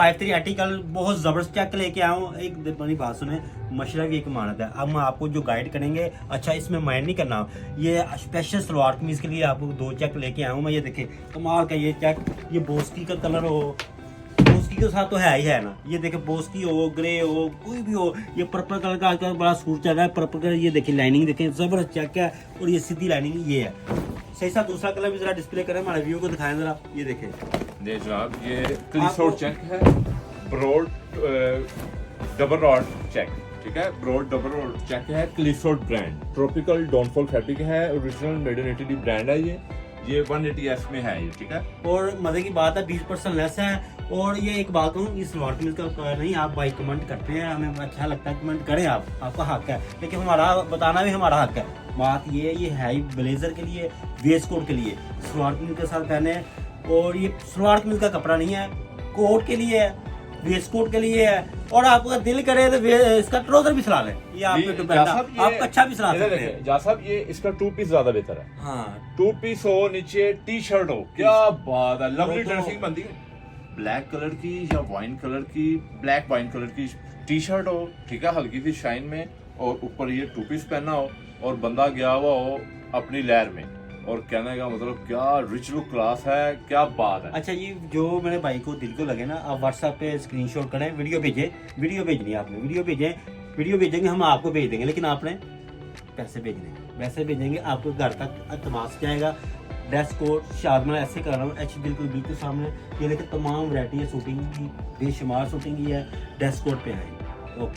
53 article बहुत ज़बरदस्त check लेके आया हूँ। एक बड़ी बात सुने, मशरा भी एक मानत है। अब हम आपको जो गाइड करेंगे, अच्छा इसमें माइंड नहीं करना, ये स्पेशल सलवार कमीज के लिए आपको 2 चेक लेके आया हूँ मैं। ये देखें कमाल का ये चेक, ये बोस्की का कलर हो, बोस्की के साथ तो है ही है ना। ये देखें बोस्की हो, ग्रे हो, कोई भी हो, ये पर्पल कलर का आजकल बड़ा सूट चल रहा है पर्पल कलर। ये देखिए लाइनिंग देखें, ज़बरदस्त चेक है और ये सीधी लाइनिंग ये है। सही सा दूसरा कलर भी जरा डिस्प्ले करें, हमारे व्यू को दिखाएं जरा। ये देखें ये जनाब, ये क्लिसोड चेक है, ब्रॉड डबल रॉड चेक, ठीक है। ब्रॉड डबल रॉड चेक है, क्लिसोड ब्रांड, ट्रॉपिकल डॉनफॉल फैब्रिक है, original made in Italy brand है। ये 180S में है ये, ठीक है। और मजे की बात है 20% लेस है। और ये एक बात कहूँ, इस सलवार कमीज का नहीं, आप भाई कमेंट करते हैं, हमें अच्छा लगता है, कमेंट करें, आप आपका हक है, लेकिन हमारा बताना भी हमारा हक है। बात ये है ब्लेजर के लिए, वेस्ट कोट के लिए सलवार कमीज के साथ पहने। और ये सलवार कमीज का कपड़ा नहीं है, कोट के लिए है, वेस्ट कोट के लिए है। और आपका दिल करे तो इसका ट्राउजर भी सिला लें, ये आप पे डिपेंड है, आप कच्छा भी सिला सकते हैं। जा साहब, ये इसका 2 पीस ज्यादा बेहतर है। हाँ 2 पीस हो, नीचे टी-शर्ट हो, क्या बात है, लवली ड्रेसिंग बनती है। ब्लैक कलर की या वाइन कलर की, ब्लैक वाइन कलर की टी-शर्ट हो, ठीक है, हल्की सी शाइन में, और ऊपर ये 2 पीस पहना हो और बंदा गया हुआ हो अपनी लहर में, और कहने का मतलब क्या रिच लुक क्लास है, क्या बात है। अच्छा, ये जो मेरे भाई को दिल को लगे ना, आप व्हाट्सएप पे स्क्रीनशॉट करें, वीडियो भेजें, वीडियो भेजनी है आपने, वीडियो भेजें, वीडियो भेजेंगे हम आपको भेज देंगे, लेकिन आपने पैसे भेजने, पैसे भेजेंगे आपको घर तक तमाश जाएगा। ड्रेस कोड शार्टनर ऐसे कर रहा हूँ, एच बिल्कुल सामने। ये लेकिन तमाम वैरायटी है शूटिंग की, बेशुमार शूटिंग की है, ड्रेस कोड पे है।